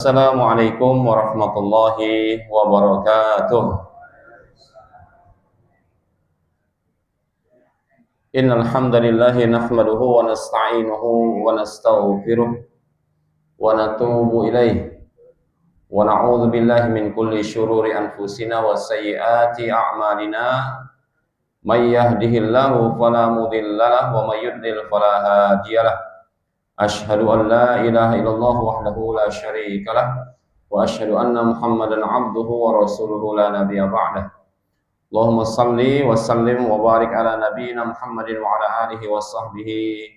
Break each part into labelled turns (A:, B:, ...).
A: Assalamualaikum warahmatullahi wabarakatuh. Innal hamdalillahi nahmaduhu wa nasta'inuhu wa nastaghfiruh wa natubu ilaih wa na'udzu billahi min kulli syururi anfusina wa sayyiati a'malina may yahdihillahu fala mudhillalah wa may yudlil fala hadiyalah. Asyhadu an la ilaha illallah wahdahu la syarikalah wa asyhadu anna Muhammadan abduhu wa rasuluhu la nabiyya ba'dah. Allahumma salli wa sallim wa barik ala nabiyyina Muhammadin wa ala alihi wa sahbihi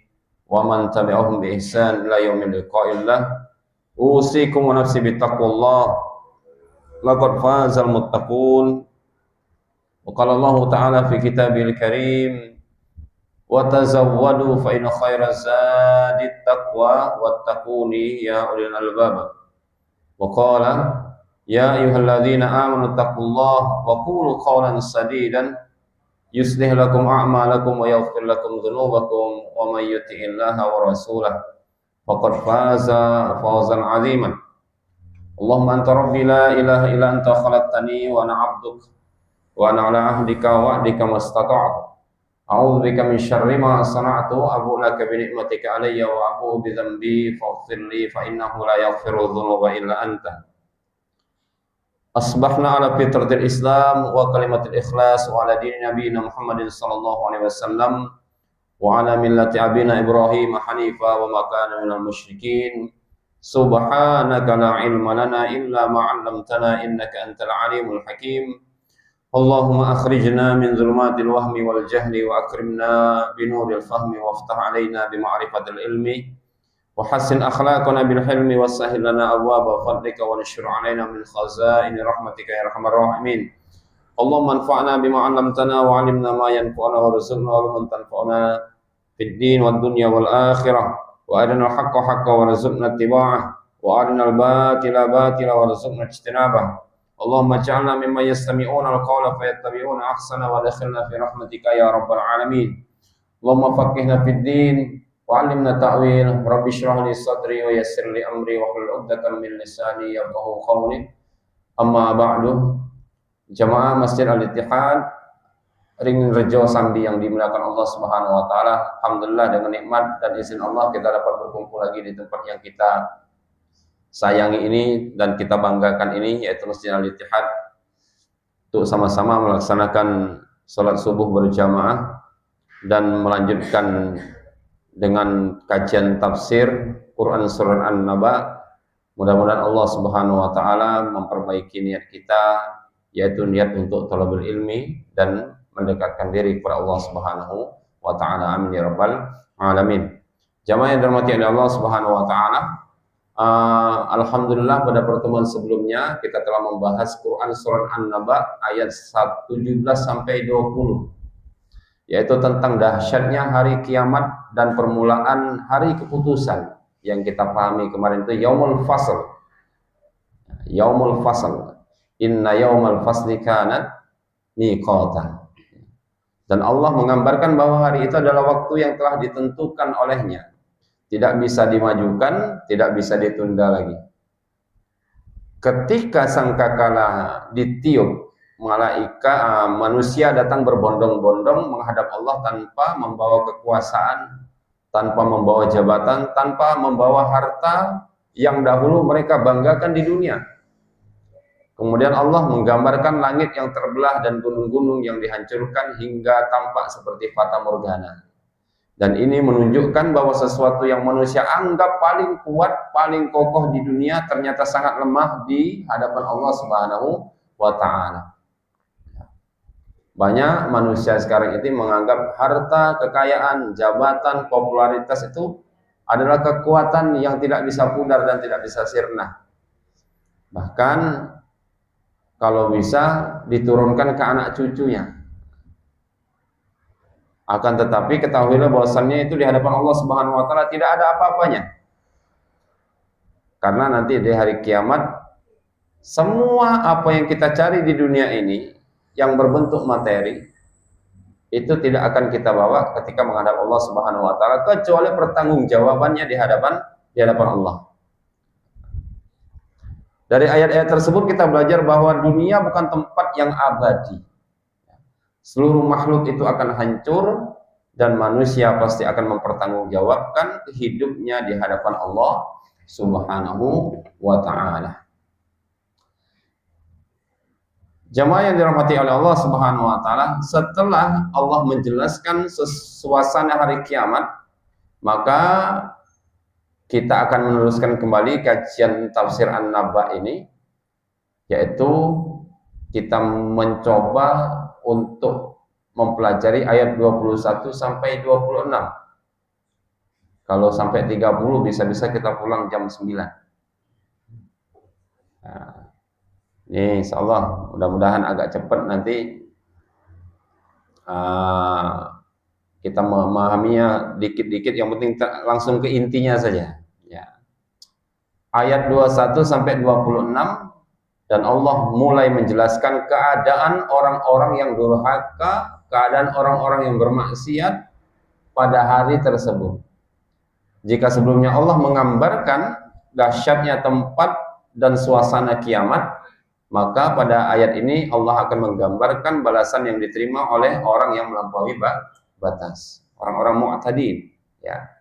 A: wa man tabi'ahum bi ihsan ila yaumil liqa'illah. Usikum wa nafsi bittaqwallah. Laqad fazal muttaqun. Wa qala Allah ta'ala fi kitabil karim wa tazawwadu fa inna khairaz zadi taqwa wattaquni ya ulil albab. Wa qala ya ayyuhalladzina amanu taqullaha wa qulu qawlan sadidan yuslih lakum a'malakum wa yaghfir lakum dhunubakum wa may yuti'illaha wa rasulahu faqad faza fawzan 'aziman. Allahumma anta rabbi la ilaha illa anta khalaqtani wa ana 'abduka wa ana 'ala 'ahdika wa 'adika mastata'tu. A'udzu bika min syarri ma sana'tu abu'u laka bi ni'matika 'alayya wa abu'u bi dhanbi faghfir li fa innahu la yaghfiru dhunuba illa anta. Asbahna ala fitratil Islam wa kalimatil ikhlas wa ala dini nabiyina Muhammadin sallallahu alaihi wasallam wa ala millati abina Ibrahim hanifa wa ma kana minal musyrikin. Subhanaka la ilma lana illa ma 'allamtana innaka antal alimul hakim. Allahumma akhrijna min dhulumatil wahmi wal jahli wa akrimna bi nuril fahmi waftah alaina bi ma'rifatil ilmi wa hassin akhlaqana bil hilmi wa sahhil lana abwaaba fadlika wa nashur alaina min khazaini rahmatika ya arhamar rahimin. Allahumma anfa'na bima 'allamtana wa 'allimna ma yanfa'una wa rzuqna ilman tanfa'una fid din wad dunya wal akhirah wa arina al-haqqa haqqan wa rzuqna ittiba'ah wa arina al-batila batila wa rzuqna ijtinabah. Allahumma ja'alna mimman yastami'una al-qawla fayattabi'una ahsana wa adkhilna fi rahmatika ya rabbal alamin. Allahumma faqihna fid din wa 'allimna ta'wil. Rabbi shrah li sadri wa yassir li amri wa hlul 'uqdatam min lisani yafqahu qawli. Amma ba'du. Jamaah Masjid Al-Ittihad Ring Rejo Sambi yang dimuliakan Allah Subhanahu wa taala. Alhamdulillah dengan nikmat dan izin Allah kita dapat berkumpul lagi di tempat yang kita sayangi ini dan kita banggakan ini, yaitu Masjid Al-Ittihad, untuk sama-sama melaksanakan sholat subuh berjamaah dan melanjutkan dengan kajian tafsir Quran Surah An-Naba. Mudah-mudahan Allah Subhanahu wa taala memperbaiki niat kita, yaitu niat untuk thalabul ilmi dan mendekatkan diri kepada Allah Subhanahu wa taala. Amin ya rabbal alamin. Jamaah yang dirahmati oleh Allah Subhanahu wa taala, alhamdulillah pada pertemuan sebelumnya kita telah membahas Quran Surah An-Naba ayat 17 sampai 20, yaitu tentang dahsyatnya hari kiamat dan permulaan hari keputusan yang kita pahami kemarin itu yaumul fasl. Yaumul fasl. Inna yaumal fasli kana miqatan. Dan Allah menggambarkan bahwa hari itu adalah waktu yang telah ditentukan olehnya. Tidak bisa dimajukan, tidak bisa ditunda lagi. Ketika sangkakala ditiup, manusia datang berbondong-bondong menghadap Allah tanpa membawa kekuasaan, tanpa membawa jabatan, tanpa membawa harta yang dahulu mereka banggakan di dunia. Kemudian Allah menggambarkan langit yang terbelah dan gunung-gunung yang dihancurkan hingga tampak seperti fata morgana. Dan ini menunjukkan bahwa sesuatu yang manusia anggap paling kuat, paling kokoh di dunia ternyata sangat lemah di hadapan Allah Subhanahu wa taala. Banyak manusia sekarang ini menganggap harta, kekayaan, jabatan, popularitas itu adalah kekuatan yang tidak bisa pudar dan tidak bisa sirna. Bahkan kalau bisa diturunkan ke anak cucunya. Akan tetapi ketahuilah bahwasannya itu di hadapan Allah Subhanahu wa taala tidak ada apa-apanya. Karena nanti di hari kiamat semua apa yang kita cari di dunia ini yang berbentuk materi itu tidak akan kita bawa ketika menghadap Allah Subhanahu wa taala kecuali pertanggungjawabannya di hadapan Allah. Dari ayat-ayat tersebut kita belajar bahwa dunia bukan tempat yang abadi. Seluruh makhluk itu akan hancur dan manusia pasti akan mempertanggungjawabkan hidupnya di hadapan Allah Subhanahu wa taala. Jamaah yang dirahmati oleh Allah Subhanahu wa taala, setelah Allah menjelaskan suasana hari kiamat, maka kita akan meneruskan kembali kajian tafsir An-Naba ini, yaitu kita mencoba untuk mempelajari ayat 21 sampai 26. Kalau sampai 30 bisa-bisa kita pulang jam 9. Nah, ini insyaallah mudah-mudahan agak cepat nanti kita memahaminya dikit-dikit, yang penting langsung ke intinya saja. Ya. Ayat 21 sampai 26, dan Allah mulai menjelaskan keadaan orang-orang yang durhaka, keadaan orang-orang yang bermaksiat pada hari tersebut. Jika sebelumnya Allah menggambarkan dahsyatnya tempat dan suasana kiamat, maka pada ayat ini Allah akan menggambarkan balasan yang diterima oleh orang yang melampaui batas, orang-orang mu'tadin. Ya.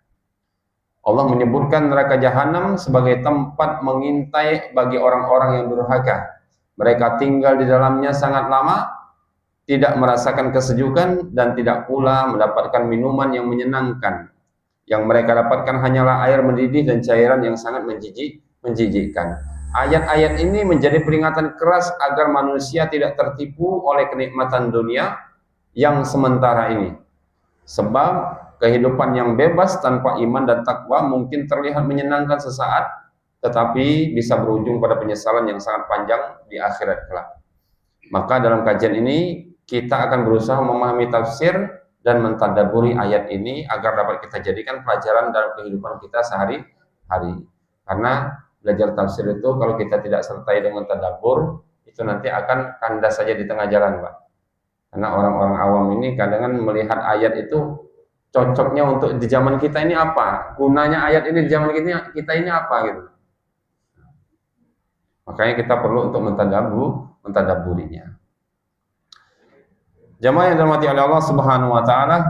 A: Allah menyebutkan neraka jahanam sebagai tempat mengintai bagi orang-orang yang durhaka. Mereka tinggal di dalamnya sangat lama, tidak merasakan kesejukan dan tidak pula mendapatkan minuman yang menyenangkan. Yang mereka dapatkan hanyalah air mendidih dan cairan yang sangat menjijikkan. Ayat-ayat ini menjadi peringatan keras agar manusia tidak tertipu oleh kenikmatan dunia yang sementara ini. Sebab kehidupan yang bebas tanpa iman dan takwa mungkin terlihat menyenangkan sesaat, tetapi bisa berujung pada penyesalan yang sangat panjang di akhirat kelak. Maka dalam kajian ini kita akan berusaha memahami tafsir dan mentadaburi ayat ini agar dapat kita jadikan pelajaran dalam kehidupan kita sehari-hari. Karena belajar tafsir itu kalau kita tidak sertai dengan tadabbur, itu nanti akan kandas saja di tengah jalan, Pak. Karena orang-orang awam ini kadang-kadang melihat ayat itu cocoknya untuk di zaman kita ini apa? Gunanya ayat ini di zaman kita ini apa gitu. Makanya kita perlu untuk mentadabburinya. Jamaah yang dirahmati oleh Allah Subhanahu wa taala,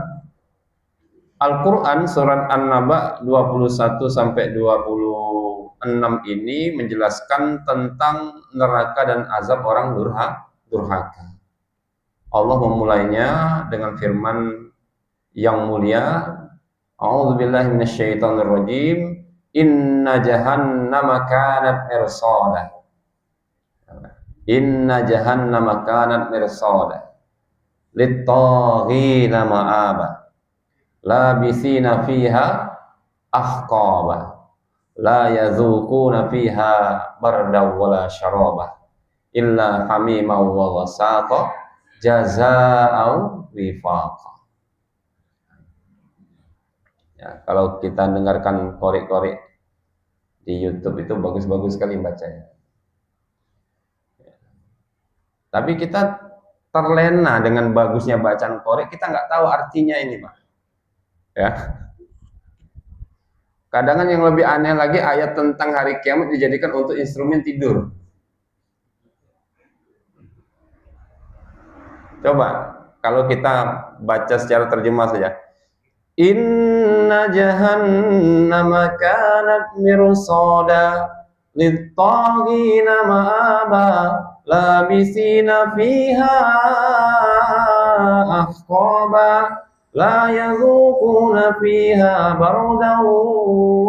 A: Al-Qur'an surat An-Naba 21 sampai 26 ini menjelaskan tentang neraka dan azab orang durhaka. Allah memulainya dengan firman yang mulia, A'udzubillahi minasyaitonirrajim, Inna jahannama kanat mirsada. Inna jahannama kanat mirsada lit-taghina ma'aba labisina fiha ahqaba la yadzuquna fiha bardaw wala syaraba illa hamiman wa ghasaqa jazaa'u wifaqa. Ya, kalau kita dengarkan korek-korek di YouTube itu bagus-bagus sekali bacanya. Ya. Tapi kita terlena dengan bagusnya bacaan korek, kita nggak tahu artinya ini, Pak. Ya. Kadang-kadang yang lebih aneh lagi, ayat tentang hari kiamat dijadikan untuk instrumen tidur. Coba kalau kita baca secara terjemah saja. Inna jahannama kanat mirsada lit-taghina ma'aba labisina fiha ahqaba la yadzuquna fiha bardan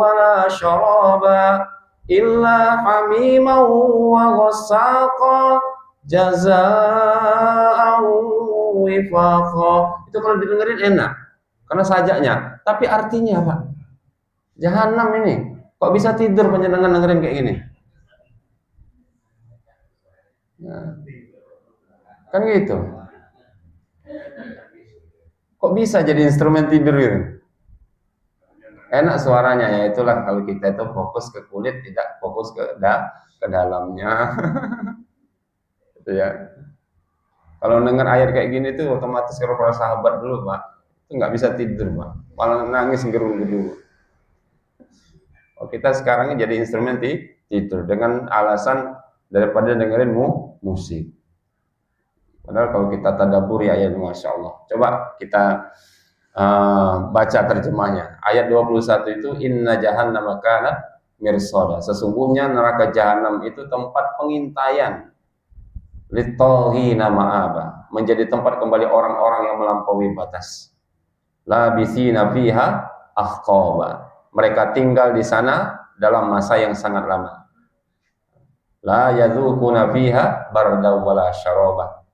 A: wala syaraba illa hamiman wa ghassaqa jazaa'u wifaqa. Itu kalau didengerin enak karena sajaknya, tapi artinya Pak, jahanam ini kok bisa tidur menyenangkan dengerin kayak gini? Nah, kan gitu. Kok bisa jadi instrumen tidur gitu? Enak suaranya, ya itulah kalau kita itu fokus ke kulit, tidak fokus ke dalamnya. Gitu ya. Kalau dengar ayat kayak gini tuh otomatis kalau para sahabat dulu, Pak, itu nggak bisa tidur, Pak, malah nangis gerung-gerung. Oh, kita sekarang jadi instrumen tidur dengan alasan daripada dengerin musik. Padahal kalau kita tadabburi ayat, Masya Allah. Coba kita baca terjemahnya. Ayat 21 itu, inna jahannama kanat mirsada. Sesungguhnya neraka jahanam itu tempat pengintaian. Litoghina ma'aba. Menjadi tempat kembali orang-orang yang melampaui batas. Labithina fiha ahqaba. Mereka tinggal di sana dalam masa yang sangat lama. La yadzuquna fiha bardaw wala syaraba.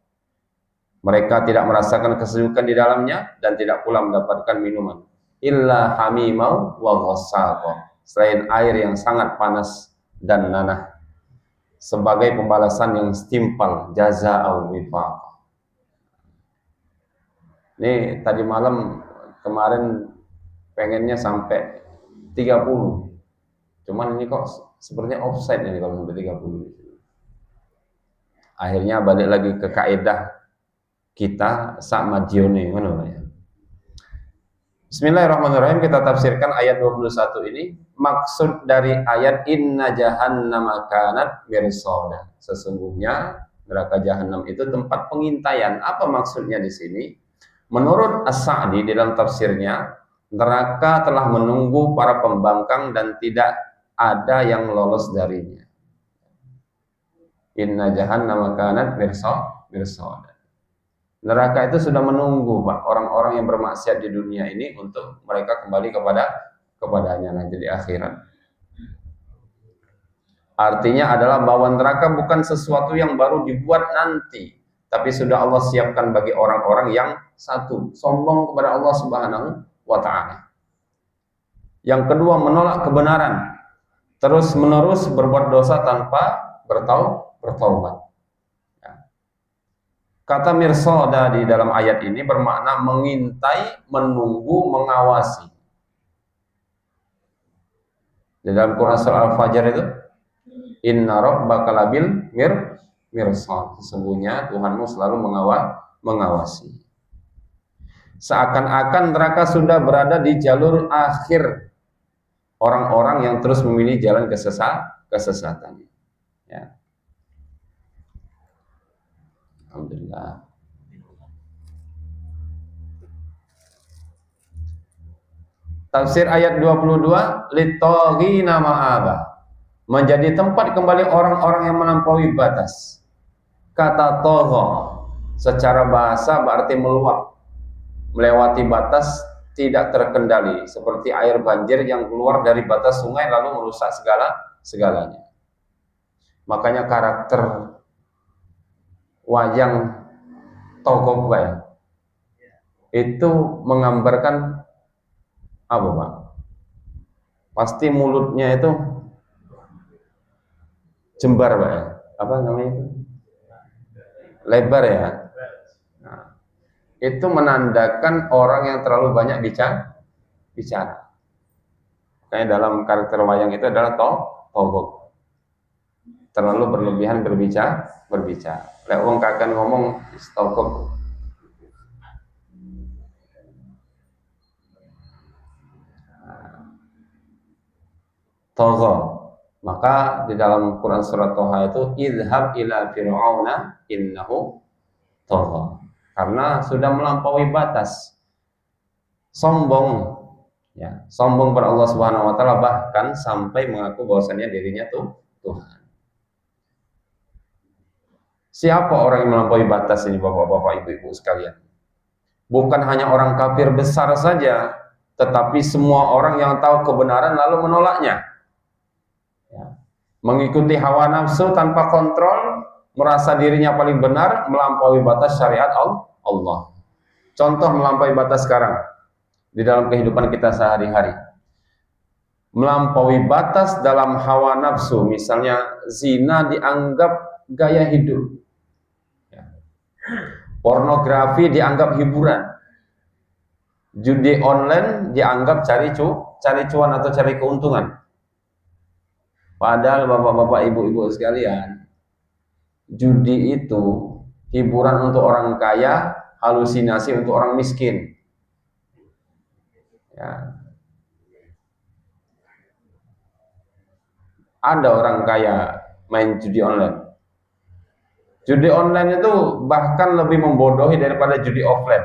A: Mereka tidak merasakan kesejukan di dalamnya dan tidak pula mendapatkan minuman. Illa hamimau wa ghassaqa. Selain air yang sangat panas dan nanah. Sebagai pembalasan yang setimpal, jazaa'u wifaq. Ini tadi malam, kemarin pengennya sampai 30. Cuman ini kok sepertinya offside ini kalau sampai 30. Akhirnya balik lagi ke kaidah kita sa'madione, mana ya. Bismillahirrahmanirrahim, kita tafsirkan ayat 21 ini. Maksud dari ayat inna jahannama kanat mirsada. Sesungguhnya neraka jahanam itu tempat pengintaian. Apa maksudnya di sini? Menurut As-Sa'di di dalam tafsirnya, neraka telah menunggu para pembangkang dan tidak ada yang lolos darinya. Inna jahannama kanat mirsada. Neraka itu sudah menunggu Pak, orang-orang yang bermaksiat di dunia ini untuk mereka kembali kepadanya nanti di akhirat. Artinya adalah bahwa neraka bukan sesuatu yang baru dibuat nanti, tapi sudah Allah siapkan bagi orang-orang yang satu, sombong kepada Allah Subhanahu wa ta'ala. Yang kedua, menolak kebenaran. Terus menerus berbuat dosa tanpa bertaubat. Kata mirsada di dalam ayat ini bermakna mengintai, menunggu, mengawasi. Di dalam Quran surah Al-Fajr itu, inna rabbaka labil mirsad. Sesungguhnya Tuhanmu selalu mengawasi. Seakan-akan neraka sudah berada di jalur akhir orang-orang yang terus memilih jalan kesesatan. Ya. Alhamdulillah. Tafsir ayat 22, litoghina ma'aba. Menjadi tempat kembali orang-orang yang melampaui batas. Kata togho secara bahasa berarti meluap, melewati batas tidak terkendali, seperti air banjir yang keluar dari batas sungai lalu merusak segalanya. Makanya karakter wayang Togog ya, itu menggambarkan apa Pak? Pasti mulutnya itu jembar Pak ya? Apa namanya itu? Lebar ya. Nah, itu menandakan orang yang terlalu banyak bicara. Kayak dalam karakter wayang itu adalah Togog. Terlalu berlebihan berbicara. Lek wong kakek ngomong Togog. Togho. Maka di dalam Quran surat Toha itu idhab ila fir'auna innahu togho. Karena sudah melampaui batas. Sombong. Ya, sombong pada Allah Subhanahu wa taala, bahkan sampai mengaku bahwasannya dirinya tuh Tuhan. Siapa orang yang melampaui batas ini Bapak-bapak, Ibu-ibu sekalian? Bukan hanya orang kafir besar saja, tetapi semua orang yang tahu kebenaran lalu menolaknya. Ya. Mengikuti hawa nafsu tanpa kontrol, merasa dirinya paling benar, melampaui batas syariat Allah. Contoh melampaui batas sekarang di dalam kehidupan kita sehari-hari. Melampaui batas dalam hawa nafsu, misalnya zina dianggap gaya hidup. Pornografi dianggap hiburan. Judi online dianggap cari cuan atau cari keuntungan. Padahal bapak-bapak, ibu-ibu sekalian, judi itu hiburan untuk orang kaya, halusinasi untuk orang miskin. Ya. Ada orang kaya main judi online. Judi online itu bahkan lebih membodohi daripada judi offline.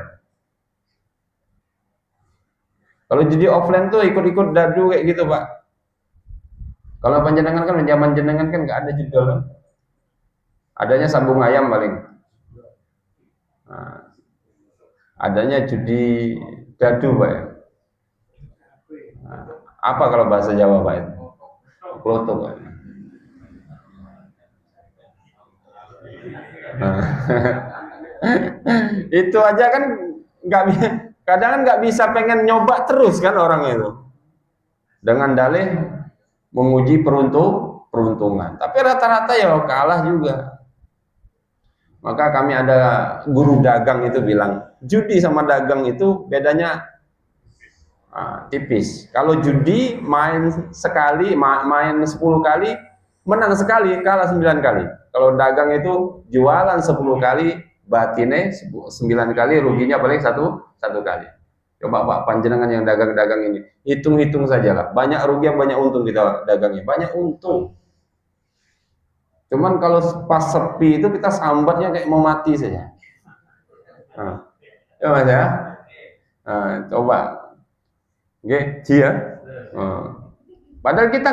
A: Kalau judi offline tuh ikut-ikut dadu kayak gitu, Pak. Kalau panjenengan kan zaman jenengan kan nggak ada judi online. Adanya sambung ayam paling. Nah, adanya judi dadu, Pak. Nah, apa kalau bahasa Jawa, Pak? Kloto, Pak. Nah, itu aja kan nggak, kadang kan nggak bisa, pengen nyoba terus kan orang itu dengan dalih menguji peruntungan, tapi rata-rata ya kalah juga. Maka kami ada guru dagang itu bilang, judi sama dagang itu bedanya tipis. Kalau judi main sekali, main 10 kali, menang sekali, kalah 9 kali. Kalau dagang itu jualan 10 kali, batinnya 9 kali, ruginya paling satu kali. Coba Pak, panjenengan yang dagang-dagang ini, hitung-hitung saja lah. Banyak rugi, banyak untung kita dagangnya. Banyak untung. Cuman kalau pas sepi itu kita sambatnya kayak mau mati saja. Ya Mas ya. Coba. Oke, ya. Padahal kita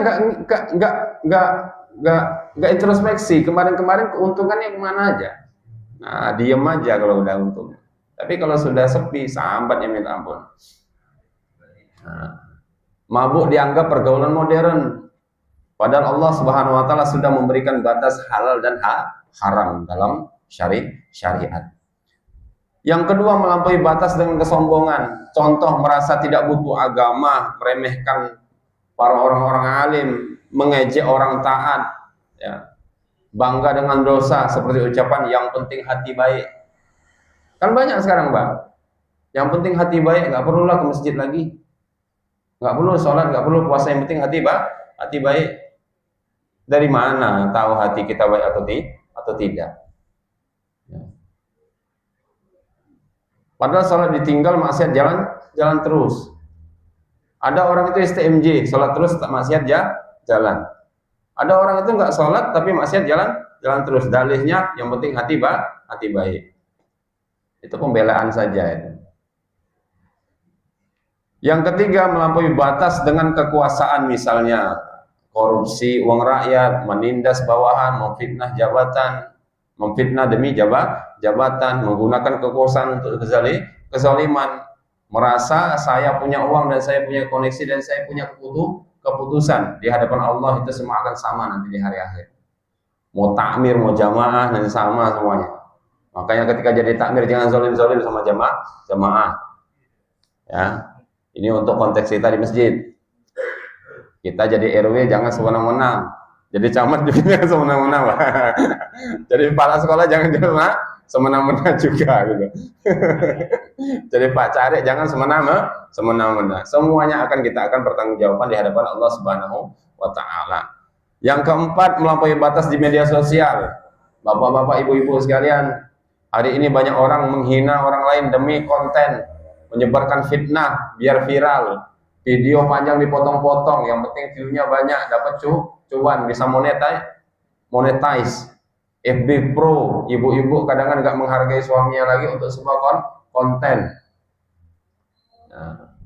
A: nggak introspeksi. Kemarin-kemarin keuntungannya kemana aja. Nah, diem aja kalau udah untung. Tapi kalau sudah sepi, sambatnya minta ampun. Mabuk dianggap pergaulan modern. Padahal Allah Subhanahu wa taala sudah memberikan batas halal dan haram dalam syariat. Yang kedua, melampaui batas dengan kesombongan. Contoh, merasa tidak butuh agama, meremehkan para orang-orang alim, mengejek orang taat, ya. Bangga dengan dosa, seperti ucapan yang penting hati baik. Kan banyak sekarang, Bang. Yang penting hati baik, nggak perlulah ke masjid lagi. Nggak perlu sholat, nggak perlu puasa, yang penting hati baik. Dari mana tahu hati kita baik atau tidak? Ya. Padahal sholat ditinggal, maksiat jalan terus. Ada orang itu STMJ, sholat terus, maksiat jalan. Ada orang itu nggak sholat tapi maksiat jalan terus. Dalihnya yang penting hati baik. Itu pembelaan saja itu. Yang ketiga, melampaui batas dengan kekuasaan, misalnya korupsi uang rakyat, menindas bawahan, memfitnah jabatan, memfitnah demi jabatan, menggunakan kekuasaan untuk kezaliman, merasa saya punya uang dan saya punya koneksi dan saya punya keputusan di hadapan Allah, itu semua akan sama nanti di hari akhir. Mau takmir, mau jamaah, nanti sama semuanya. Makanya ketika jadi takmir jangan zalim-zalim sama jamaah. Ya, ini untuk konteks kita di masjid. Kita jadi RW jangan sewenang-wenang, jadi camat juga jangan sewenang-wenang. Jadi kepala sekolah jangan semenang-menang juga gitu. Jadi Pak Carik jangan semenang-menang. Semuanya kita akan bertanggungjawabkan di hadapan Allah Subhanahu wa taala. Yang keempat, melampaui batas di media sosial. Bapak-bapak, ibu-ibu sekalian, hari ini banyak orang menghina orang lain demi konten, menyebarkan fitnah biar viral. Video panjang dipotong-potong, yang penting view-nya banyak, dapat cuan, bisa monetize. FB Pro, ibu-ibu kadang-kadang nggak menghargai suaminya lagi untuk sebuah konten. Nah,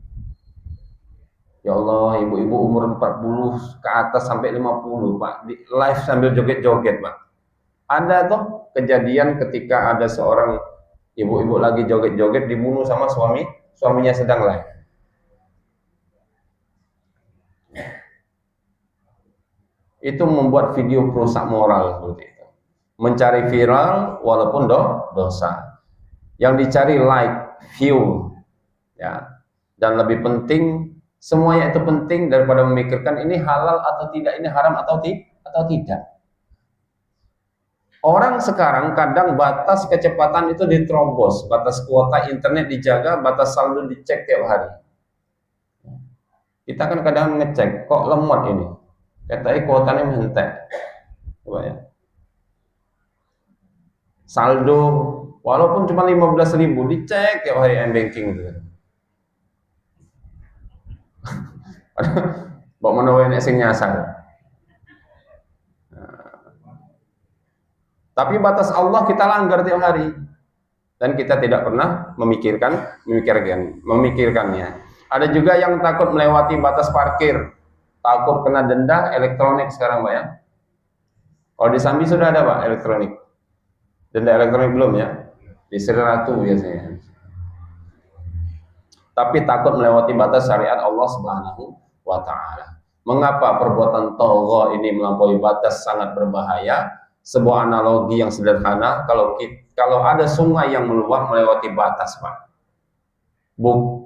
A: ya Allah, ibu-ibu umur 40 ke atas sampai 50, Pak, di live sambil joget-joget, Pak. Ada tuh kejadian ketika ada seorang ibu-ibu lagi joget-joget dibunuh sama suaminya sedang live. Itu membuat video perusak moral seperti itu. Mencari viral walaupun dosa. Yang dicari like, view, ya. Dan lebih penting, semuanya itu penting daripada memikirkan ini halal atau tidak, ini haram atau tidak. Orang sekarang kadang batas kecepatan itu diterobos, batas kuota internet dijaga, batas saldo dicek tiap hari. Kita kan kadang ngecek, kok lemot ini, katanya kuotanya mentek. Coba ya. Saldo walaupun cuma 15.000 dicek tiap hari m-banking gitu. Bapak menawain sing nyasar. Tapi batas Allah kita langgar tiap hari dan kita tidak pernah memikirkannya. Ada juga yang takut melewati batas parkir, takut kena denda elektronik sekarang, Pak ya. Kalau di Sambi sudah ada, Pak, elektronik. Denda elektronik belum ya? Di Sri Ratu biasanya. Tapi takut melewati batas syariat Allah Subhanahu wa taala. Mengapa perbuatan tagha ini melampaui batas sangat berbahaya? Sebuah analogi yang sederhana, kalau ada sungai yang meluap melewati batas, Pak.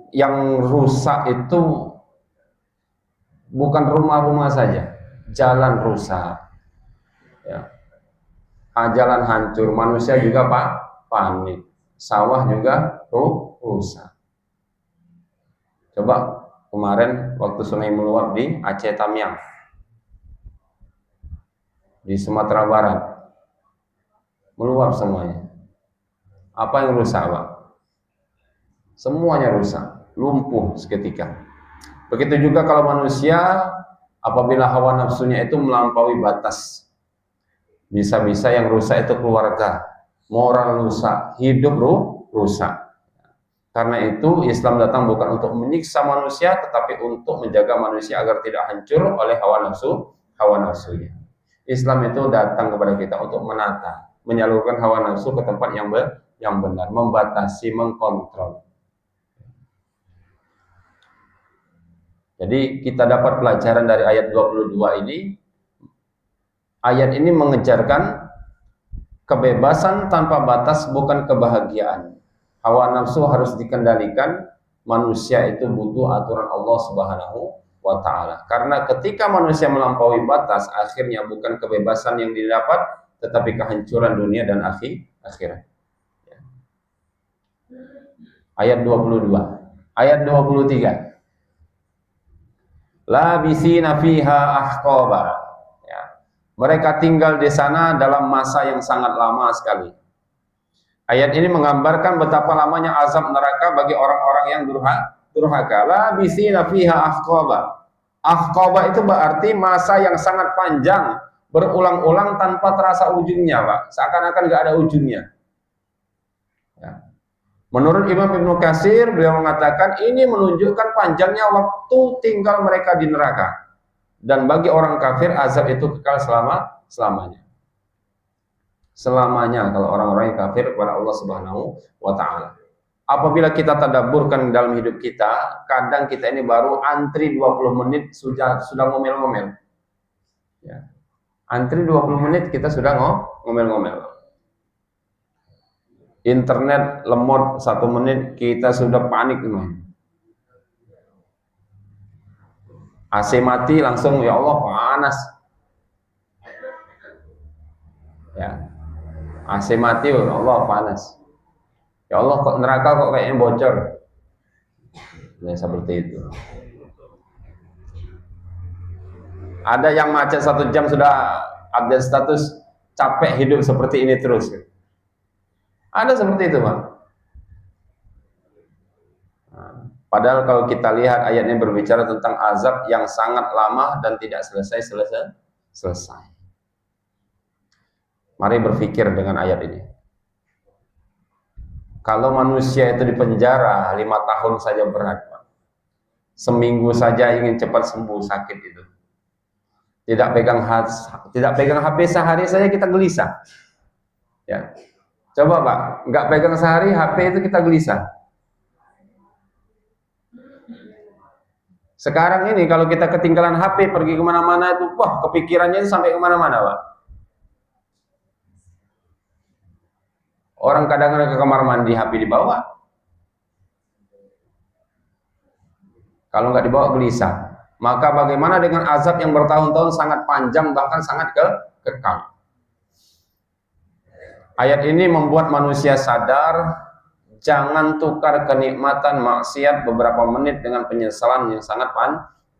A: Yang rusak itu bukan rumah-rumah saja, jalan rusak. Ya. Jalan hancur, manusia juga, Pak, panik. Sawah juga rusak. Coba kemarin waktu sungai meluap di Aceh Tamiang, di Sumatera Barat, meluap semuanya. Apa yang rusak, Pak? Semuanya rusak, lumpuh seketika. Begitu juga kalau manusia, apabila hawa nafsunya itu melampaui batas, bisa-bisa yang rusak itu keluarga, moral rusak, hidup rusak. Karena itu Islam datang bukan untuk menyiksa manusia, tetapi untuk menjaga manusia agar tidak hancur oleh hawa nafsunya. Islam itu datang kepada kita untuk menata, menyalurkan hawa nafsu ke tempat yang benar, membatasi, mengkontrol. Jadi kita dapat pelajaran dari ayat 22 ini. Ayat ini mengejarkan kebebasan tanpa batas, bukan kebahagiaan. Hawa nafsu harus dikendalikan. Manusia itu butuh aturan Allah Subhanahu wa taala. Karena ketika manusia melampaui batas, akhirnya bukan kebebasan yang didapat, tetapi kehancuran dunia dan akhirat. Ayat 22. Ayat 23. Labisina fiha ahqaba. Ya. Mereka tinggal di sana dalam masa yang sangat lama sekali. Ayat ini menggambarkan betapa lamanya azab neraka bagi orang-orang yang durhaka. Labisina fiha ahqaba. Ahqaba itu berarti masa yang sangat panjang, berulang-ulang tanpa terasa ujungnya, Pak. Seakan-akan nggak ada ujungnya. Ya. Menurut Imam Ibnu Katsir, beliau mengatakan ini menunjukkan panjangnya waktu tinggal mereka di neraka. Dan bagi orang kafir, azab itu kekal selamanya. Selamanya kalau orang-orang yang kafir kepada Allah Subhanahu wa taala. Apabila kita tadabburkan dalam hidup kita, kadang kita ini baru antri 20 menit sudah ngomel-ngomel. Ya. Antri 20 menit kita sudah ngomel-ngomel. Internet lemot 1 menit kita sudah panik. AC mati langsung, ya Allah panas. Ya. AC mati, ya Allah panas. Ya Allah kok neraka kok kayaknya bocor. Ya seperti itu. Ada yang macet 1 jam sudah update status, capek hidup seperti ini terus. Ada seperti itu, Pak. Padahal kalau kita lihat ayatnya berbicara tentang azab yang sangat lama dan tidak selesai. Mari berpikir dengan ayat ini. Kalau manusia itu dipenjara 5 tahun saja berat, Pak. Seminggu saja ingin cepat sembuh sakit itu. Tidak pegang HP sehari saja kita gelisah. Ya. Coba, Pak, nggak pegang sehari HP itu kita gelisah. Sekarang ini kalau kita ketinggalan HP pergi kemana-mana itu, wah kepikirannya itu sampai kemana-mana, Pak. Orang kadang-kadang ke kamar mandi HP dibawa. Kalau nggak dibawa gelisah. Maka bagaimana dengan azab yang bertahun-tahun sangat panjang bahkan sangat kekal. Ayat ini membuat manusia sadar jangan tukar kenikmatan maksiat beberapa menit dengan penyesalan yang sangat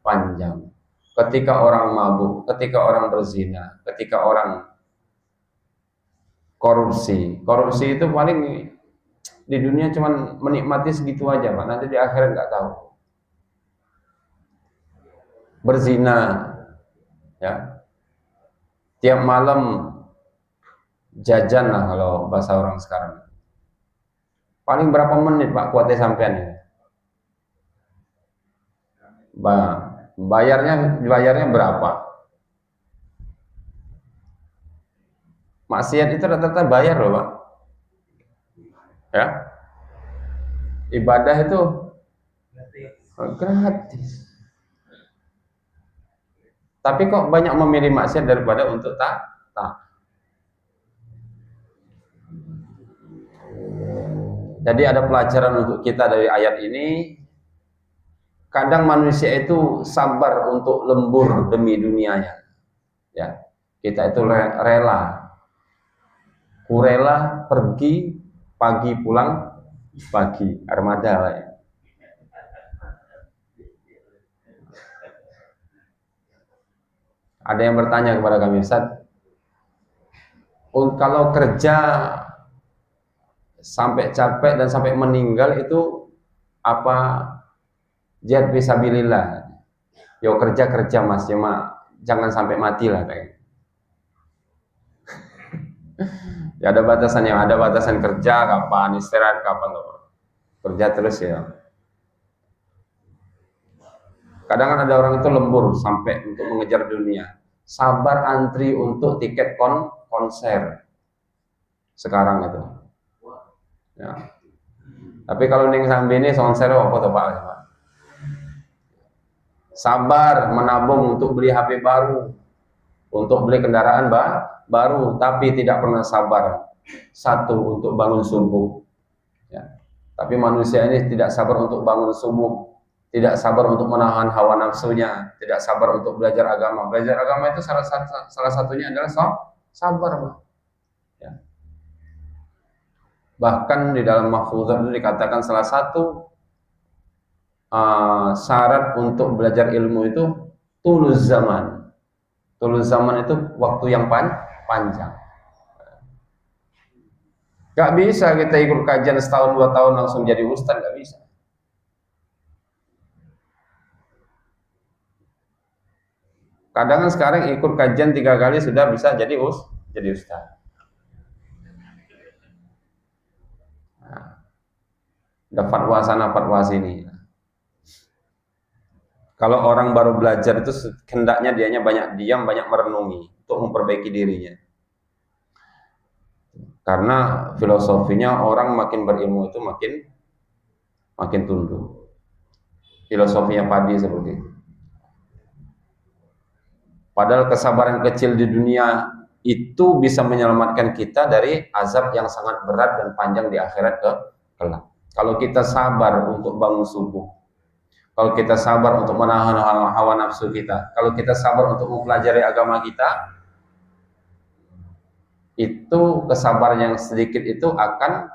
A: panjang. Ketika orang mabuk, ketika orang berzina, ketika orang korupsi itu paling di dunia cuma menikmati segitu aja, Pak. Nanti di akhirat nggak tahu. Berzina, ya, tiap malam jajan lah kalau bahasa orang sekarang. Paling berapa menit Pak kuatnya sampean ini? Bayarnya berapa? Maksiat itu rata-rata bayar loh Pak. Ya, ibadah itu gratis. Tapi kok banyak memilih maksiat daripada untuk tak. Jadi ada pelajaran untuk kita dari ayat ini. Kadang manusia itu sabar untuk lembur demi dunianya. Ya, kita itu rela pergi pagi pulang pagi, armada Pak, ya. Ada yang bertanya kepada kami, Ustaz, kalau kerja sampai capek dan sampai meninggal itu apa jihad fisabilillah? Yo kerja Mas, cuma jangan sampai mati lah kayak. Ya ada batasan kerja kapan, istirahat kapan loh. Kerja terus ya. Kadang kan ada orang itu lembur sampai untuk mengejar dunia. Sabar antri untuk tiket konser sekarang itu. Ya. Tapi kalau ning sambil ini konser apa tuh Pak? Sabar menabung untuk beli HP baru, untuk beli kendaraan baru, tapi tidak pernah sabar satu untuk bangun subuh. Ya. Tapi manusia ini tidak sabar untuk bangun subuh, tidak sabar untuk menahan hawa nafsunya, tidak sabar untuk belajar agama. Belajar agama itu salah satunya adalah sabar, Pak. Ya. Bahkan di dalam mahfuzat itu dikatakan salah satu syarat untuk belajar ilmu itu tuluz zaman. Tuluz zaman itu waktu yang panjang. Gak bisa kita ikut kajian setahun 2 tahun langsung jadi ustaz, gak bisa. Kadang sekarang ikut kajian 3 kali sudah bisa jadi ustaz. Nah, ada fatwa sana fatwa sini. Kalau orang baru belajar itu hendaknya dianya banyak diam, banyak merenungi untuk memperbaiki dirinya. Karena filosofinya orang makin berilmu itu makin tunduk. Filosofinya padi seperti itu. Padahal kesabaran kecil di dunia itu bisa menyelamatkan kita dari azab yang sangat berat dan panjang di akhirat kelak. Kalau kita sabar untuk bangun subuh, kalau kita sabar untuk menahan hawa nafsu kita, kalau kita sabar untuk mempelajari agama kita, itu kesabaran yang sedikit itu akan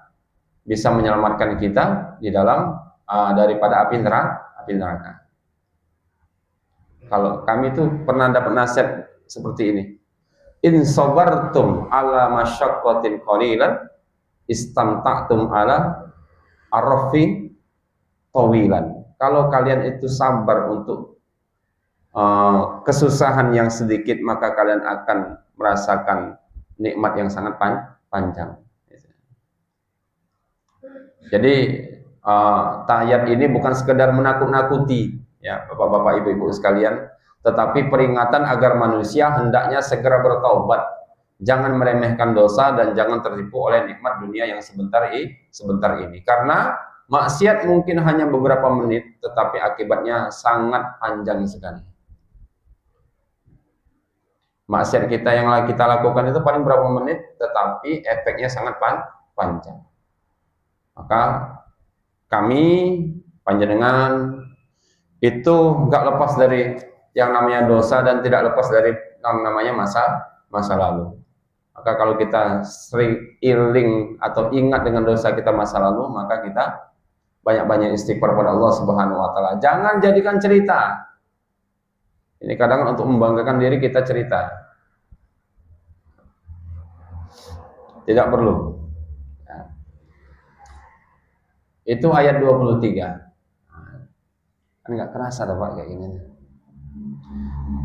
A: bisa menyelamatkan kita di dalam daripada api neraka. Kalau kami itu pernah dapat nasihat seperti ini. In sabartum ala masyaqqatin qalilan istamta'tum ala arrafi tawilan. Kalau kalian itu sabar untuk kesusahan yang sedikit, maka kalian akan merasakan nikmat yang sangat panjang. Jadi ayat ini bukan sekedar menakut-nakuti ya Bapak-bapak, Ibu-ibu sekalian, tetapi peringatan agar manusia hendaknya segera bertaubat, jangan meremehkan dosa dan jangan tertipu oleh nikmat dunia yang sebentar ini. Karena maksiat mungkin hanya beberapa menit, tetapi akibatnya sangat panjang sekali. Maksiat kita yang kita lakukan itu paling berapa menit, tetapi efeknya sangat panjang. Maka kami panjenengan itu nggak lepas dari yang namanya dosa dan tidak lepas dari yang namanya masa lalu. Maka kalau kita sering iling atau ingat dengan dosa kita masa lalu, maka kita banyak-banyak istighfar kepada Allah Subhanahu wa taala. Jangan jadikan cerita. Ini kadang untuk membanggakan diri kita cerita. Tidak perlu. Itu ayat 23. Kan nggak kerasa Pak kayak gini.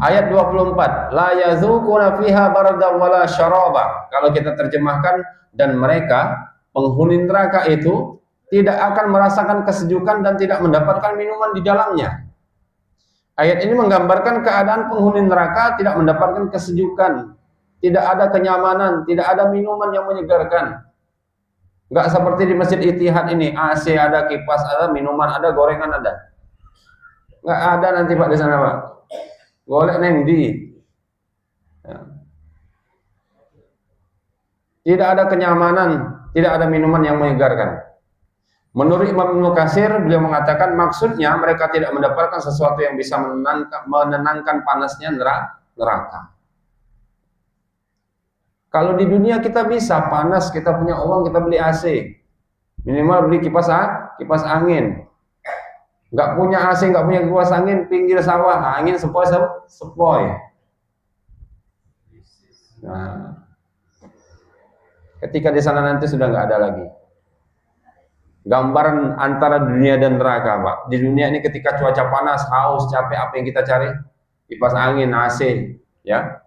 A: Ayat 24, la yazuquna fiha bardan wala syaraba. Kalau kita terjemahkan, dan mereka penghuni neraka itu tidak akan merasakan kesejukan dan tidak mendapatkan minuman di dalamnya. Ayat ini menggambarkan keadaan penghuni neraka tidak mendapatkan kesejukan, tidak ada kenyamanan, tidak ada minuman yang menyegarkan. Enggak seperti di Masjid Ittihad ini, AC ada, kipas ada, minuman ada, gorengan ada. Enggak ada nanti Pak di sana Pak. Golek neng di. Ya. Tidak ada kenyamanan, tidak ada minuman yang menyegarkan. Menurut Imam Ibnu Katsir, beliau mengatakan maksudnya mereka tidak mendapatkan sesuatu yang bisa menenangkan panasnya neraka. Kalau di dunia kita bisa panas, kita punya uang, kita beli AC, minimal beli kipas angin. Nggak punya AC, nggak punya kipas angin, pinggir sawah, angin sepoi. Nah, ketika di sana nanti sudah nggak ada lagi. Gambaran antara dunia dan neraka, Pak. Di dunia ini ketika cuaca panas, haus, capek, apa yang kita cari? Kipas angin, AC, ya,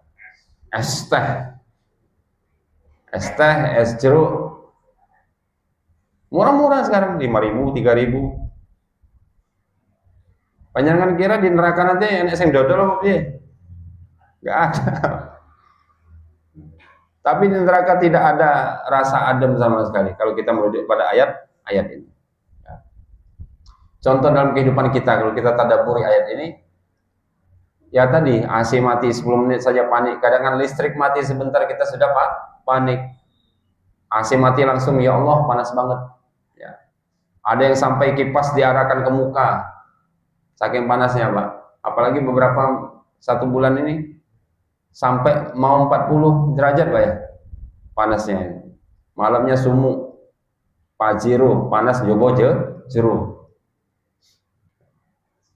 A: es teh, es jeruk. Murah-murah sekarang, 5.000, 3.000. Panjangan kira di neraka nanti enak sing dodol apa piye? Enggak ada. Tapi di neraka tidak ada rasa adem sama sekali kalau kita merujuk pada ayat ini. Contoh dalam kehidupan kita, kalau kita tadabburi ayat ini, ya tadi AC mati 10 menit saja panik, kadang listrik mati sebentar kita sudah panik. AC mati langsung, ya Allah panas banget. Ya. Ada yang sampai kipas diarahkan ke muka, saking panasnya Pak. Apalagi beberapa 1 bulan ini sampai mau 40 derajat Pak ya panasnya. Malamnya sumuk, pajero, panas jobo jeru.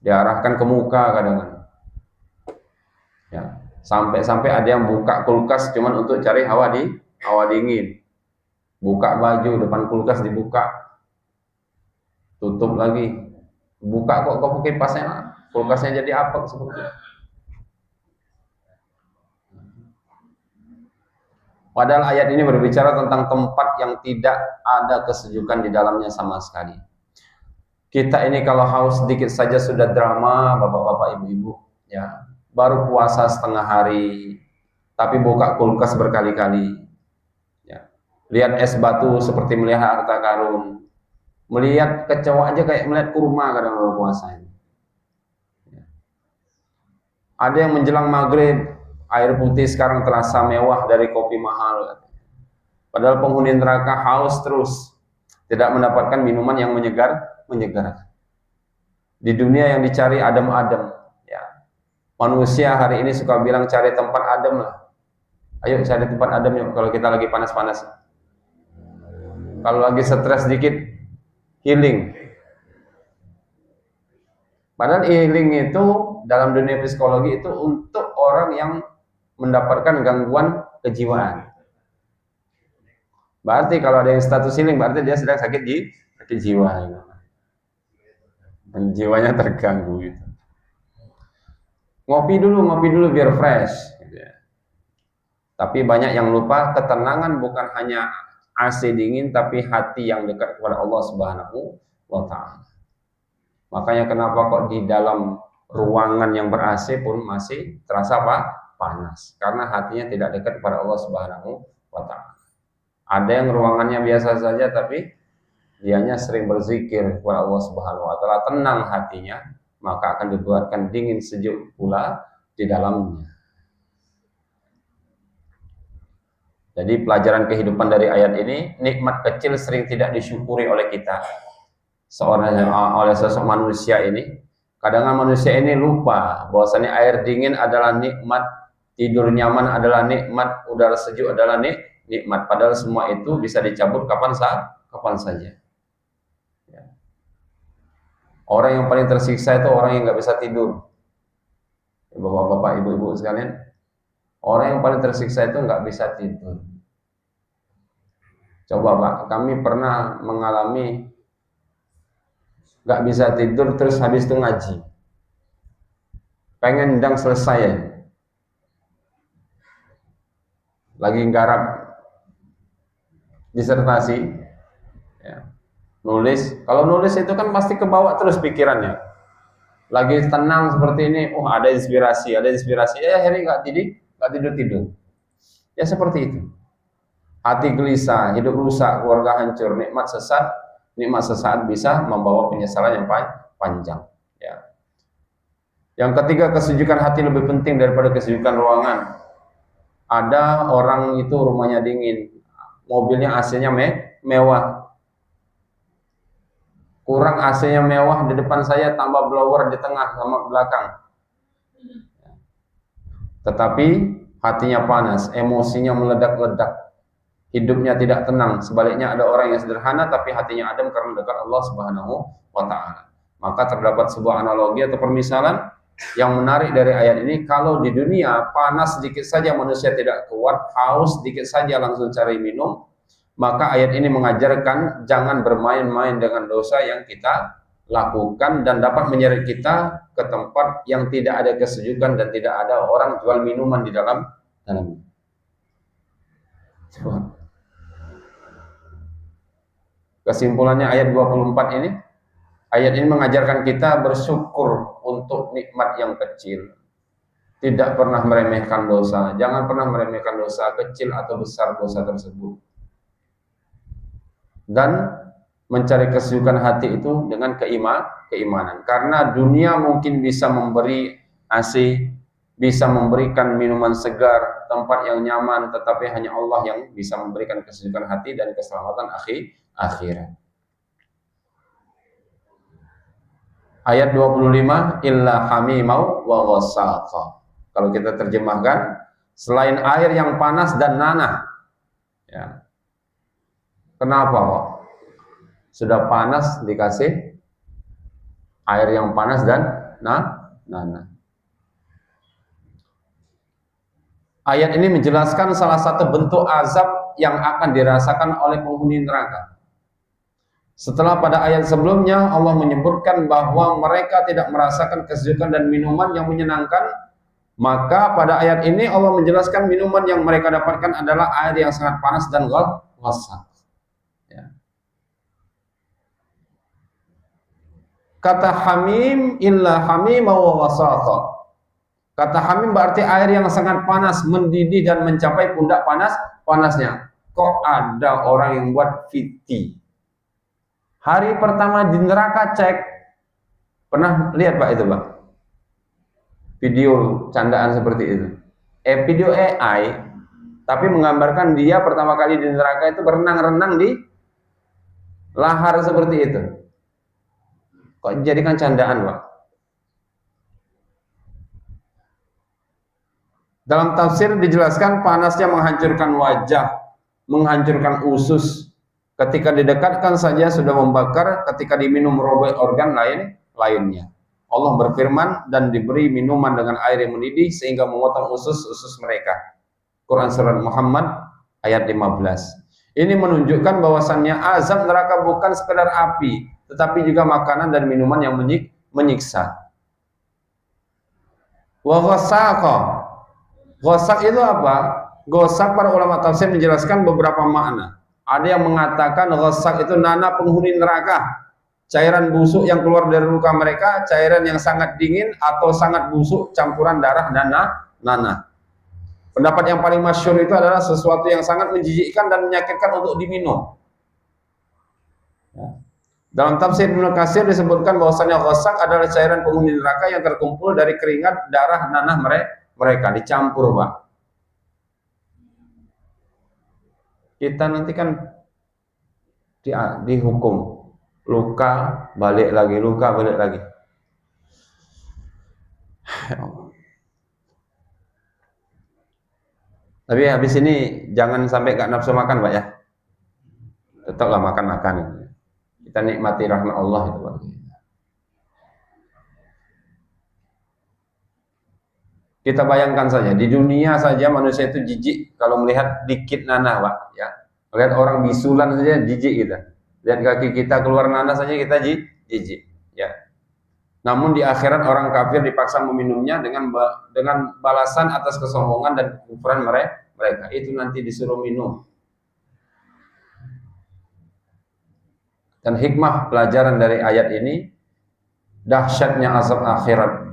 A: Diarahkan ke muka kadang. Ya, sampai ada yang buka kulkas cuman untuk cari hawa dingin. Buka baju depan kulkas dibuka, tutup lagi, buka kok kipasnya, kulkasnya jadi apa seperti itu. Padahal ayat ini berbicara tentang tempat yang tidak ada kesejukan di dalamnya sama sekali. Kita ini kalau haus sedikit saja sudah drama, bapak-bapak, ibu-ibu, ya. Baru puasa setengah hari, tapi buka kulkas berkali-kali. Ya. Lihat es batu seperti melihat harta karun. Melihat kecoa aja kayak melihat kurma kadang baru puasa ini. Ya. Ada yang menjelang maghrib, air putih sekarang terasa mewah dari kopi mahal. Padahal penghuni neraka haus terus, tidak mendapatkan minuman yang menyegarkan. Di dunia yang dicari adem-adem, ya. Manusia hari ini suka bilang cari tempat adem lah. Ayo cari tempat adem yuk kalau kita lagi panas-panas. Kalau lagi stres sedikit, healing. Padahal healing itu dalam dunia psikologi itu untuk orang yang mendapatkan gangguan kejiwaan. Berarti kalau ada yang status healing, berarti dia sedang sakit jiwa. Dan jiwanya terganggu gitu. Ngopi dulu biar fresh gitu ya. Tapi banyak yang lupa ketenangan bukan hanya AC dingin, tapi hati yang dekat kepada Allah Subhanahu wa ta'ala. Makanya kenapa kok di dalam ruangan yang ber-AC pun masih terasa panas, karena hatinya tidak dekat kepada Allah Subhanahu wa ta'ala. Ada yang ruangannya biasa saja tapi dianya sering berzikir kepada Allah Subhanahu wa ta'ala, tenang hatinya, maka akan dibuatkan dingin sejuk pula di dalamnya. Jadi pelajaran kehidupan dari ayat ini, nikmat kecil sering tidak disyukuri oleh kita. Oleh sosok manusia ini, kadang manusia ini lupa bahwasanya air dingin adalah nikmat, tidur nyaman adalah nikmat, udara sejuk adalah nikmat. Padahal semua itu bisa dicabut kapan saja. Orang yang paling tersiksa itu orang yang nggak bisa tidur. Bapak-bapak, ibu-ibu sekalian, orang yang paling tersiksa itu nggak bisa tidur. Coba Pak, kami pernah mengalami nggak bisa tidur terus habis itu ngaji. pengen ndang selesai ya. Lagi nggarap disertasi ya. Nulis, kalau nulis itu kan pasti kebawa terus pikirannya. Lagi tenang seperti ini, oh ada inspirasi, ya akhirnya nggak tidur. Ya seperti itu. Hati gelisah, hidup rusak, keluarga hancur, nikmat sesaat bisa membawa penyesalan yang panjang. Ya. Yang ketiga, kesejukan hati lebih penting daripada kesejukan ruangan. Ada orang itu rumahnya dingin, mobilnya AC-nya mewah. Kurang AC-nya mewah di depan saya, tambah blower di tengah sama belakang. Tetapi hatinya panas, emosinya meledak-ledak. Hidupnya tidak tenang. Sebaliknya ada orang yang sederhana tapi hatinya adem karena dekat Allah Subhanahu wa taala. Maka terdapat sebuah analogi atau permisalan yang menarik dari ayat ini. Kalau di dunia panas sedikit saja manusia tidak kuat, haus sedikit saja langsung cari minum, maka ayat ini mengajarkan jangan bermain-main dengan dosa yang kita lakukan dan dapat menyeret kita ke tempat yang tidak ada kesejukan dan tidak ada orang jual minuman di dalamnya. Kesimpulannya ayat 24 ini, ayat ini mengajarkan kita bersyukur untuk nikmat yang kecil. Tidak pernah meremehkan dosa. Jangan pernah meremehkan dosa kecil atau besar dosa tersebut. Dan mencari kesejukan hati itu dengan keimanan. Karena dunia mungkin bisa memberi AC, bisa memberikan minuman segar, tempat yang nyaman, tetapi hanya Allah yang bisa memberikan kesejukan hati dan keselamatan akhirat. Ayat 25, illa hamimau wa ghassaqa. Kalau kita terjemahkan, selain air yang panas dan nanah. Ya. Kenapa kok? Sudah panas dikasih air yang panas dan nanah. Ayat ini menjelaskan salah satu bentuk azab yang akan dirasakan oleh penghuni neraka. Setelah pada ayat sebelumnya Allah menyebutkan bahwa mereka tidak merasakan kesejukan dan minuman yang menyenangkan, maka pada ayat ini Allah menjelaskan minuman yang mereka dapatkan adalah air yang sangat panas dan ghasaq. Ya. Kata hamim illa hamim wa ghassaqa. Kata hamim berarti air yang sangat panas, mendidih dan mencapai pundak panasnya. Kok ada orang yang buat fiti? Hari pertama di neraka cek. Pernah lihat Pak itu Pak? Video candaan seperti itu. Video AI, tapi menggambarkan dia pertama kali di neraka itu berenang-renang di lahar seperti itu. Kok dijadikan candaan Pak? Dalam tafsir dijelaskan panasnya menghancurkan wajah, menghancurkan usus. Ketika didekatkan saja sudah membakar, ketika diminum merobek organ lainnya. Allah berfirman dan diberi minuman dengan air yang mendidih sehingga memotong usus-usus mereka. Quran surat Muhammad ayat 15. Ini menunjukkan bahwasannya azab neraka bukan sekedar api, tetapi juga makanan dan minuman yang menyiksa. Wa ghassaqa. Ghasaq itu apa? Ghasaq para ulama tafsir menjelaskan beberapa makna. Ada yang mengatakan ghasaq itu nanah penghuni neraka, cairan busuk yang keluar dari luka mereka, cairan yang sangat dingin atau sangat busuk campuran darah dan nanah. Pendapat yang paling masyhur itu adalah sesuatu yang sangat menjijikkan dan menyakitkan untuk diminum. Ya. Dalam tafsir Ibnu Katsir disebutkan bahwasanya ghasaq adalah cairan penghuni neraka yang terkumpul dari keringat, darah, nanah mereka dicampur, Pak. Kita nanti kan dihukum luka balik lagi, luka balik lagi. Tapi habis ini jangan sampai gak nafsu makan Pak ya. Tetaplah makan-makan. Kita nikmati rahmat Allah itu Pak. Kita bayangkan saja, di dunia saja manusia itu jijik kalau melihat dikit nanah, Pak, ya. Melihat orang bisulan saja jijik kita. Lihat kaki kita keluar nanah saja kita jijik, ya. Namun di akhirat orang kafir dipaksa meminumnya dengan balasan atas kesombongan dan kekufuran mereka. Itu nanti disuruh minum. Dan hikmah pelajaran dari ayat ini, dahsyatnya azab akhirat.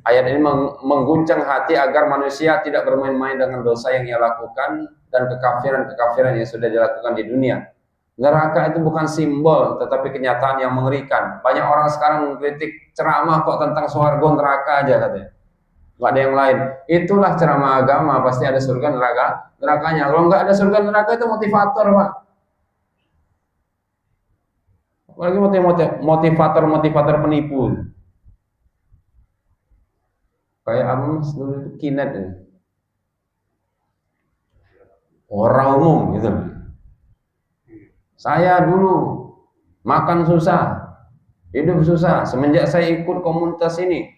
A: Ayat ini mengguncang hati agar manusia tidak bermain-main dengan dosa yang ia lakukan dan kekafiran-kekafiran yang sudah dilakukan di dunia. Neraka itu bukan simbol, tetapi kenyataan yang mengerikan. Banyak orang sekarang mengkritik ceramah kok tentang surga neraka aja katanya. Nggak ada yang lain. Itulah ceramah agama, pasti ada surga nerakanya. Kalau nggak ada surga neraka itu motivator, Pak. Apalagi motivator penipu. Kayak apa mas dulu itu Kinet ya. Orang umum gitu. Saya dulu makan susah, hidup susah. Semenjak saya ikut komunitas ini,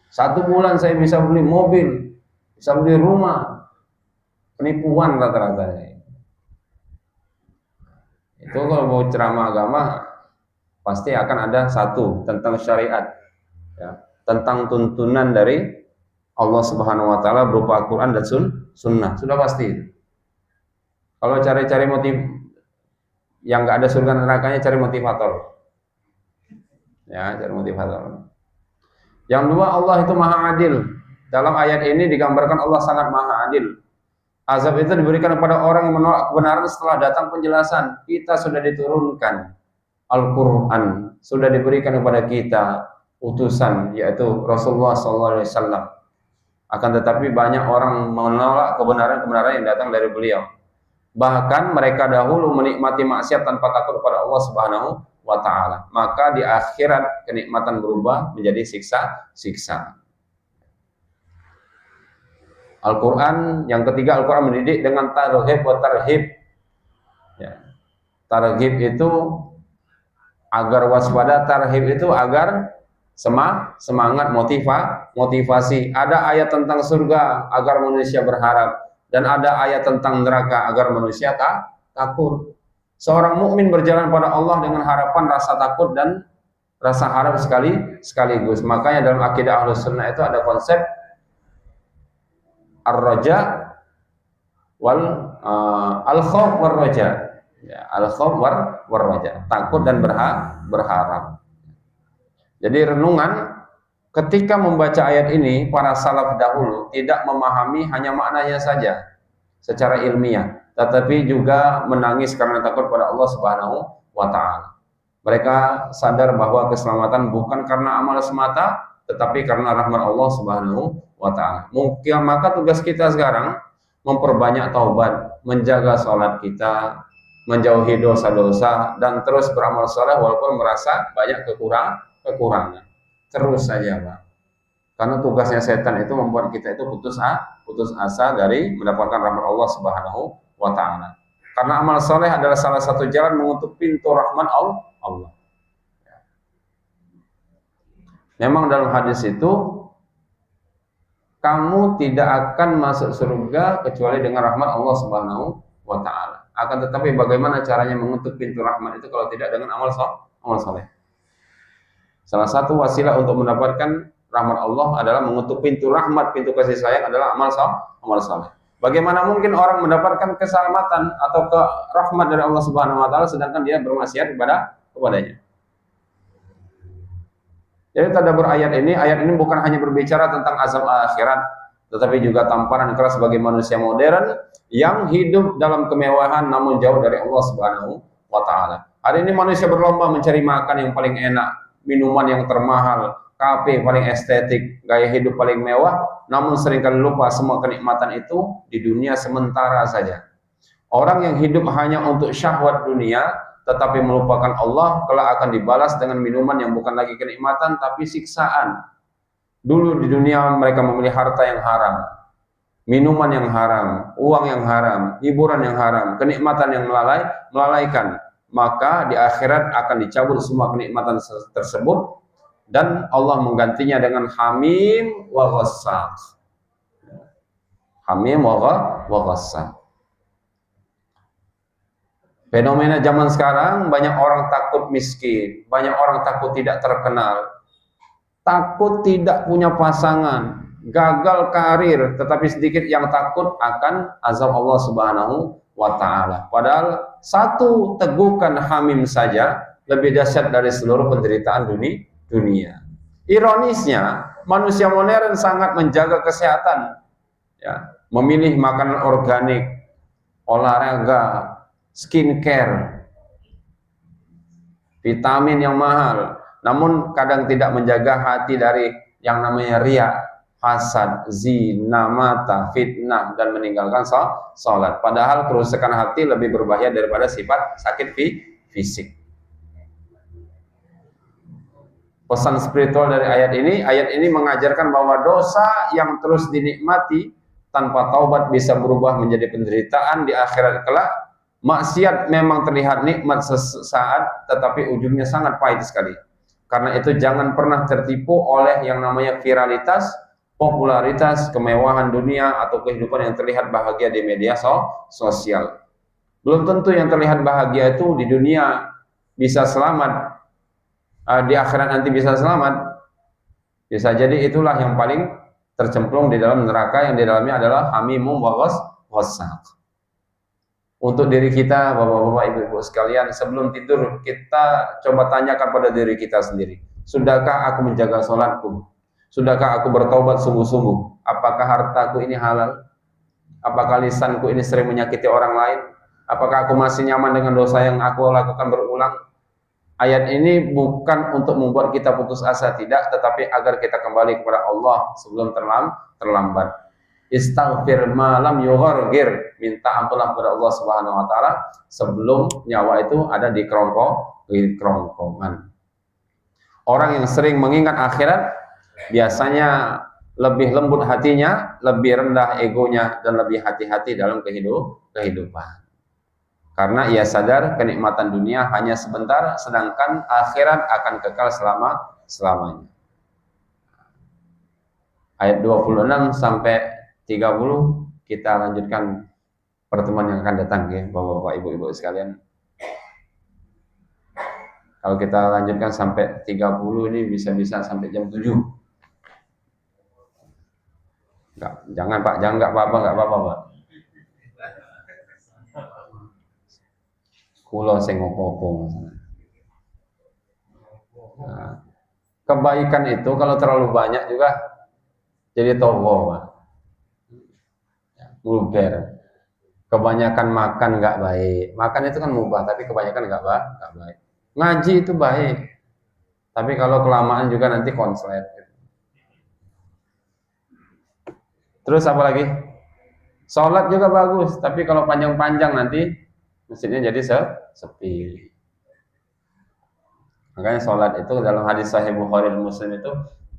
A: 1 bulan saya bisa beli mobil, bisa beli rumah. Penipuan rata-rata. Itu kalau mau ceramah agama, pasti akan ada satu tentang syariat, ya, tentang tuntunan dari Allah Subhanahu Wa Taala berupa Al-Quran dan Sunnah. Sudah pasti. Kalau cari-cari motif yang nggak ada surga nerakanya, cari motivator. Ya, cari motivator. Yang dua, Allah itu maha adil. Dalam ayat ini digambarkan Allah sangat maha adil. Azab itu diberikan kepada orang yang menolak kebenaran setelah datang penjelasan. Kita sudah diturunkan Al-Quran, sudah diberikan kepada kita utusan, yaitu Rasulullah SAW. Akan tetapi banyak orang menolak kebenaran-kebenaran yang datang dari beliau. Bahkan mereka dahulu menikmati maksiat tanpa takut kepada Allah Subhanahu wa Ta'ala. Maka di akhirat kenikmatan berubah menjadi siksa. Al-Quran, yang ketiga, Al-Quran mendidik dengan targhib wa tarhib. Ya. Targhib itu agar waspada, tarhib itu agar semangat, motivasi. Ada ayat tentang surga agar manusia berharap. Dan ada ayat tentang neraka agar manusia takut. Seorang mukmin berjalan pada Allah dengan harapan, rasa takut dan rasa harap sekaligus. Makanya dalam akidah Ahlus Sunnah itu ada konsep ar-raja wal al-khauf war raja. Ya, al-khauf war raja, takut dan berharap. Jadi renungan, ketika membaca ayat ini, para salaf dahulu tidak memahami hanya maknanya saja secara ilmiah, tetapi juga menangis karena takut pada Allah Subhanahu wa Ta'ala. Mereka sadar bahwa keselamatan bukan karena amal semata, tetapi karena rahmat Allah Subhanahu wa Ta'ala. Mungkin maka tugas kita sekarang memperbanyak taubat, menjaga sholat kita, menjauhi dosa-dosa, dan terus beramal saleh walaupun merasa banyak kekurangan. Terus saja, Pak. Karena tugasnya setan itu membuat kita itu putus asa dari mendapatkan rahmat Allah Subhanahu wa Ta'ala. Karena amal soleh adalah salah satu jalan mengutuk pintu rahmat Allah. Memang dalam hadis itu, kamu tidak akan masuk surga kecuali dengan rahmat Allah Subhanahu wa Ta'ala. Akan tetapi bagaimana caranya mengutuk pintu rahmat itu kalau tidak dengan amal soleh? Salah satu wasilah untuk mendapatkan rahmat Allah adalah mengutuk pintu rahmat, pintu kasih sayang adalah amal saleh. Bagaimana mungkin orang mendapatkan keselamatan atau rahmat dari Allah Subhanahu wa Ta'ala sedangkan dia bermaksiat kepadanya? Jadi tadabbur ayat ini bukan hanya berbicara tentang azab akhirat, tetapi juga tamparan keras bagi manusia modern yang hidup dalam kemewahan namun jauh dari Allah Subhanahu wa Ta'ala. Hari ini manusia berlomba mencari makan yang paling enak, minuman yang termahal, kafe paling estetik, gaya hidup paling mewah, namun seringkali lupa semua kenikmatan itu di dunia sementara saja. Orang yang hidup hanya untuk syahwat dunia, tetapi melupakan Allah, kelak akan dibalas dengan minuman yang bukan lagi kenikmatan, tapi siksaan. Dulu di dunia mereka memilih harta yang haram, minuman yang haram, uang yang haram, hiburan yang haram, kenikmatan yang melalaikan. Maka di akhirat akan dicabut semua kenikmatan tersebut dan Allah menggantinya dengan hamim wa ghassaq. Hamim wa ghassaq. Fenomena zaman sekarang, banyak orang takut miskin, banyak orang takut tidak terkenal. takut tidak punya pasangan, gagal karir, tetapi sedikit yang takut akan azab Allah Subhanahu wa Ta'ala. Padahal satu tegukan hamim saja lebih dahsyat dari seluruh penderitaan dunia. Ironisnya, manusia modern sangat menjaga kesehatan, ya, memilih makanan organik, olahraga, skincare, vitamin yang mahal, namun kadang tidak menjaga hati dari yang namanya riya, hasad, zina, mata, fitnah, dan meninggalkan sholat. Padahal kerusakan hati lebih berbahaya daripada sifat sakit fisik. Pesan spiritual dari ayat ini mengajarkan bahwa dosa yang terus dinikmati tanpa taubat bisa berubah menjadi penderitaan di akhirat kelak. Maksiat memang terlihat nikmat sesaat, tetapi ujungnya sangat pahit sekali. Karena itu jangan pernah tertipu oleh yang namanya viralitas, popularitas, kemewahan dunia, atau kehidupan yang terlihat bahagia di media sosial. Belum tentu yang terlihat bahagia itu di dunia bisa selamat, di akhirat nanti bisa selamat. Bisa jadi itulah yang paling tercemplung di dalam neraka, yang di dalamnya adalah hamimum wa ghassaq. Untuk diri kita, bapak-bapak, ibu-ibu sekalian, sebelum tidur kita coba tanyakan pada diri kita sendiri, sudahkah aku menjaga sholatku? Sudahkah aku bertaubat sungguh-sungguh? Apakah hartaku ini halal? Apakah lisanku ini sering menyakiti orang lain? Apakah aku masih nyaman dengan dosa yang aku lakukan berulang? Ayat ini bukan untuk membuat kita putus asa, tidak, tetapi agar kita kembali kepada Allah sebelum terlambat. Istaghfir ma lam yughargir, minta ampunlah kepada Allah Subhanahu wa Ta'ala sebelum nyawa itu ada di kerongkongan. Orang yang sering mengingat akhirat biasanya lebih lembut hatinya, lebih rendah egonya, dan lebih hati-hati dalam kehidupan. Karena ia sadar kenikmatan dunia hanya sebentar, sedangkan akhirat akan kekal selama-selamanya. Ayat 26 sampai 30 kita lanjutkan pertemuan yang akan datang, ya, bapak-bapak, ibu-ibu sekalian. Kalau kita lanjutkan sampai 30 ini bisa-bisa sampai jam 7. Jangan Pak, jangan, nggak apa-apa Pak. Kulo sing opo-opo. Nah, kebaikan itu kalau terlalu banyak juga jadi togo, Pak. Mulber. Kebanyakan makan nggak baik. Makan itu kan mubah, tapi kebanyakan nggak baik. Ngaji itu baik, tapi kalau kelamaan juga nanti konslet. Terus apa lagi? Sholat juga bagus, tapi kalau panjang-panjang nanti masjidnya jadi sepi. Makanya sholat itu dalam hadis Sahih Bukhari dan Muslim itu,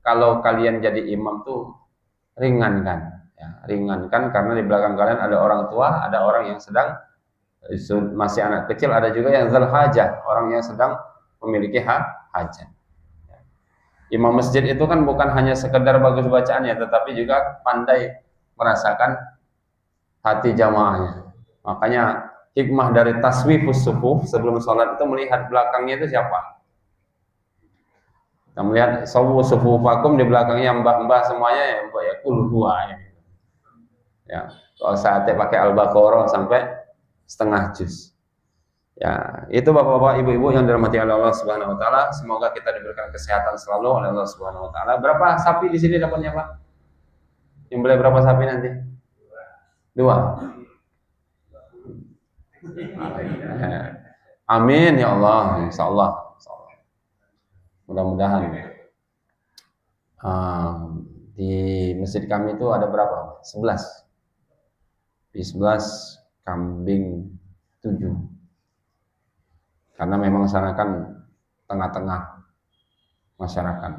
A: kalau kalian jadi imam tuh ringankan. Ya, ringankan karena di belakang kalian ada orang tua, ada orang yang sedang masih anak kecil, ada juga yang zal hajah, orang yang sedang memiliki hajat. Ya. Imam masjid itu kan bukan hanya sekedar bagus bacaannya, tetapi juga pandai merasakan hati jamaahnya. Makanya hikmah dari taswifus sufuh sebelum sholat itu melihat belakangnya itu siapa. Kita melihat sawu sufufakum, di belakangnya mbah-mbah semuanya, ya mbah ya kulhuwa. Ya, kalau saatnya pakai Al-Baqarah sampai setengah juz. Ya, itu bapak-bapak, ibu-ibu yang dirahmati Allah Subhanahu wa Ta'ala. Semoga kita diberikan kesehatan selalu oleh Allah Subhanahu wa Ta'ala. Berapa sapi di sini dapatnya, Pak? Yang boleh berapa sapi nanti? 2. Amin ya Allah, insya Allah. Mudah-mudahan. Di masjid kami itu ada berapa? 11. Di 11 kambing 7. Karena memang sana kan tengah-tengah masyarakat.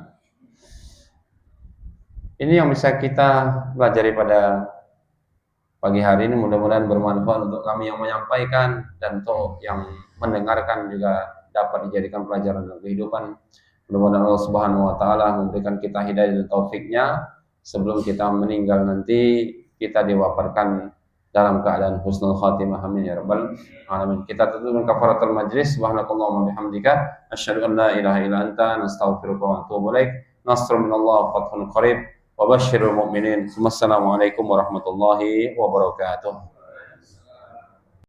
A: Ini yang bisa kita pelajari pada pagi hari ini, mudah-mudahan bermanfaat untuk kami yang menyampaikan dan untuk yang mendengarkan juga dapat dijadikan pelajaran dalam kehidupan. Mudah-mudahan Allah Subhanahu wa Ta'ala memberikan kita hidayah dan taufiknya sebelum kita meninggal nanti kita diwafatkan dalam keadaan husnul khatimah. Amin ya rabbal alamin. Kita tutupkan kafaratul majlis. Subhanakallahumma bihamdika asyhadu an la ilaha illa anta nastaghfiruka wa atubu ilaik. nasrun minallah fathun qarib wa basyiril mu'minin. Wassalamualaikum warahmatullahi wabarakatuh.